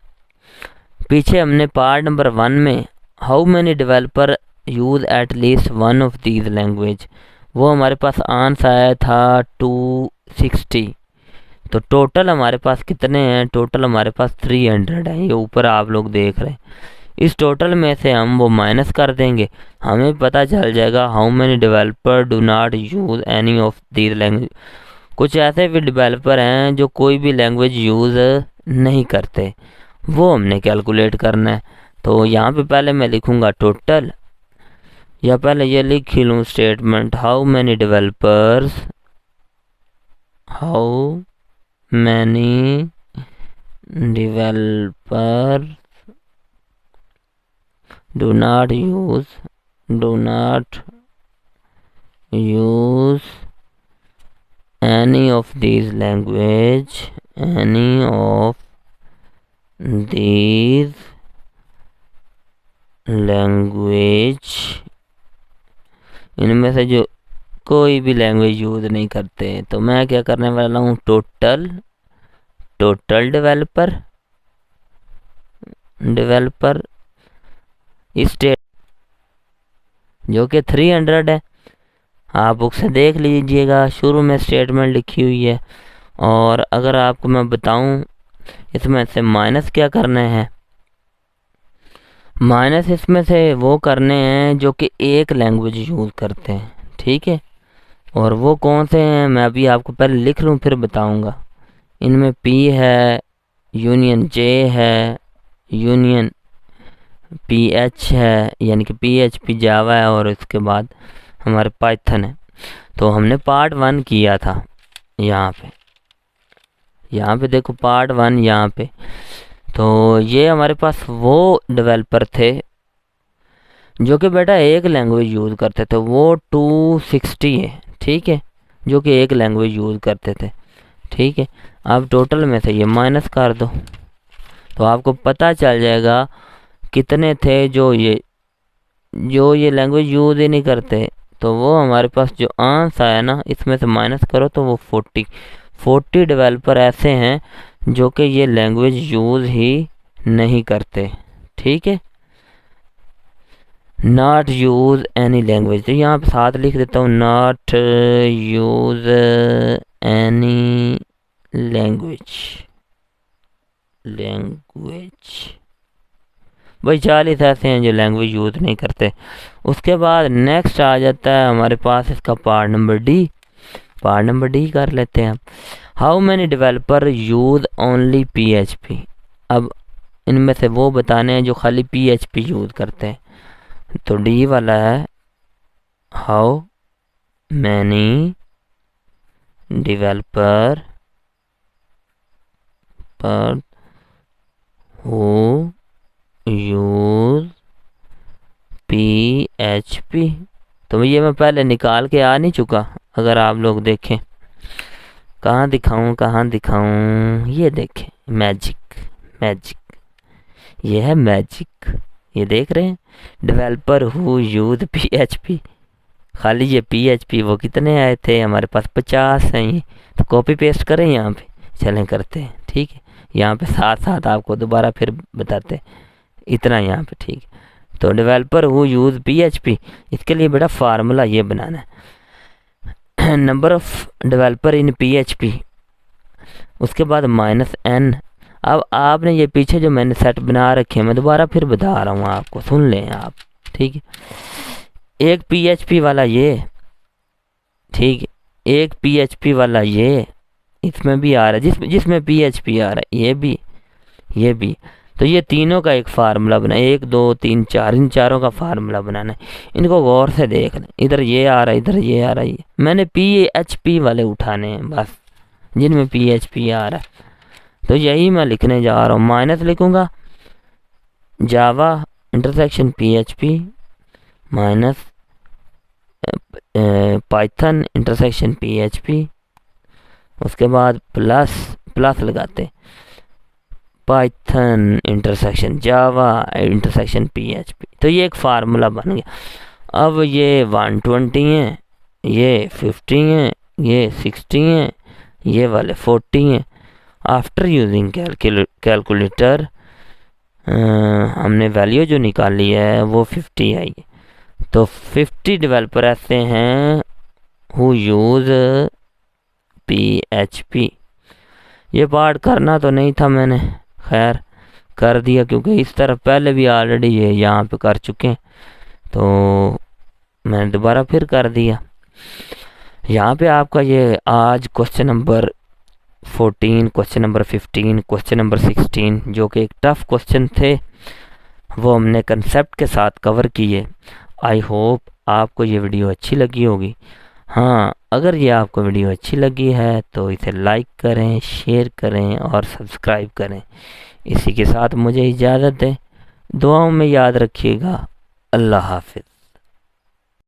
पीछे हमने पार्ट नंबर 1 में how many developer use at least one of these language, वो हमारे पास आंसर आया था 260। तो टोटल हमारे पास कितने हैं, टोटल हमारे पास 300 है। ये ऊपर आप लोग देख रहे हैं। इस टोटल में से हम वो माइनस कर देंगे, हमें पता चल जाएगा how many developer do not use any of these language. कुछ ऐसे भी डेवलपर हैं जो कोई भी लैंग्वेज यूज़ नहीं करते, वो हमने कैलकुलेट करना है। तो यहाँ पे पहले मैं लिखूँगा टोटल, या पहले ये लिख ही लूँ statement, how many developers do not use any of these language इनमें से जो कोई भी लैंग्वेज यूज़ नहीं करते। तो मैं क्या करने वाला हूँ, टोटल डेवलपर स्टेट जो कि 300 है। आप बुक से देख लीजिएगा, शुरू में स्टेटमेंट लिखी हुई है। और अगर आपको मैं बताऊं इसमें से माइनस क्या करने हैं, माइनस इसमें से वो करने हैं जो कि एक लैंग्वेज यूज़ करते हैं, ठीक है। और वो कौन से हैं मैं अभी आपको पहले लिख लूँ फिर बताऊंगा। इनमें P है, यूनियन J है, यूनियन PH है, यानी कि PHP जावा है, और इसके बाद हमारे पाइथन है। तो हमने पार्ट 1 किया था यहाँ पे देखो पार्ट 1 यहाँ पे। तो ये हमारे पास वो डेवलपर थे जो कि बेटा एक लैंग्वेज यूज़ करते थे, वो 260 है, ठीक है, जो कि एक लैंग्वेज यूज़ करते थे, ठीक है। अब टोटल में से ये माइनस कर दो तो आपको पता चल जाएगा कितने थे जो ये लैंग्वेज यूज़ ही नहीं करते। तो वो हमारे पास जो आंसर आया ना, इसमें से माइनस करो तो वो 40 डेवलपर ऐसे हैं जो कि ये लैंग्वेज यूज़ ही नहीं करते, ठीक है। नॉट यूज़ एनी लैंग्वेज, तो यहाँ पे साथ लिख देता हूँ, नॉट यूज़ एनी लैंग्वेज भाई 40 ऐसे हैं जो लैंग्वेज यूज़ नहीं करते। उसके बाद नेक्स्ट आ जाता है हमारे पास इसका पार्ट नंबर डी कर लेते हैं। How many developer use only PHP। अब इनमें से वो बताने हैं जो खाली PHP यूज़ करते हैं। तो डी वाला है, हाउ मैनी डेवलपर पर हु यूज़ PHP। तो ये मैं पहले निकाल के आ नहीं चुका, अगर आप लोग देखें। कहाँ दिखाऊं, ये देखें, मैजिक, ये है मैजिक, ये देख रहे हैं, डेवलपर हु यूज़ PHP। खाली ये PHP वो कितने आए थे हमारे पास, 50 हैं। ये तो कॉपी पेस्ट करें यहाँ पे, चलें करते हैं, ठीक है। यहाँ पे साथ आपको दोबारा फिर बताते हैं, इतना यहाँ पे, ठीक है। तो डेवलपर हु यूज़ PHP, इसके लिए बेटा फार्मूला ये बनाना है, number of developer in PHP, उसके बाद -n। अब आपने ये पीछे जो मैंने सेट बना रखे हैं, मैं दोबारा फिर बता रहा हूँ आपको, सुन लें आप, ठीक है। एक PHP वाला ये, ठीक है, एक PHP वाला ये, इसमें भी आ रहा है, जिसमें PHP आ रहा है, ये भी। तो ये तीनों का एक फार्मूला बना, 1 2 3 4, इन चारों का फार्मूला बनाना है। इनको गौर से देख लें, इधर ये आ रहा है, इधर ये आ रहा है। मैंने PHP वाले उठाने हैं बस, जिनमें PHP आ रहा है। तो यही मैं लिखने जा रहा हूँ, माइनस लिखूँगा Java intersection PHP minus Python intersection PHP, उसके बाद प्लस लगाते, Python intersection Java intersection PHP। तो ये एक फार्मूला बन गया। अब ये 120 हैं, ये 50 हैं, ये 60 हैं, ये वाले 40 हैं। आफ्टर यूजिंग कैलकुलेटर हमने वैल्यू जो निकाली है वो 50 आई है। तो 50 डेवलपर ऐसे हैं हु यूज़ PHP। ये पार्ट करना तो नहीं था मैंने, खैर कर दिया, क्योंकि इस तरह पहले भी ऑलरेडी ये यहाँ पे कर चुके हैं, तो मैंने दोबारा फिर कर दिया। यहाँ पे आपका ये आज question number 14, question number 15, question number 16 जो कि एक टफ क्वेश्चन थे, वो हमने कंसेप्ट के साथ कवर किए। आई होप आपको ये वीडियो अच्छी लगी होगी। हाँ, अगर ये आपको वीडियो अच्छी लगी है तो इसे लाइक करें, शेयर करें और सब्सक्राइब करें। इसी के साथ मुझे इजाज़त दें, दुआओं में याद रखिएगा। अल्लाह हाफिज़।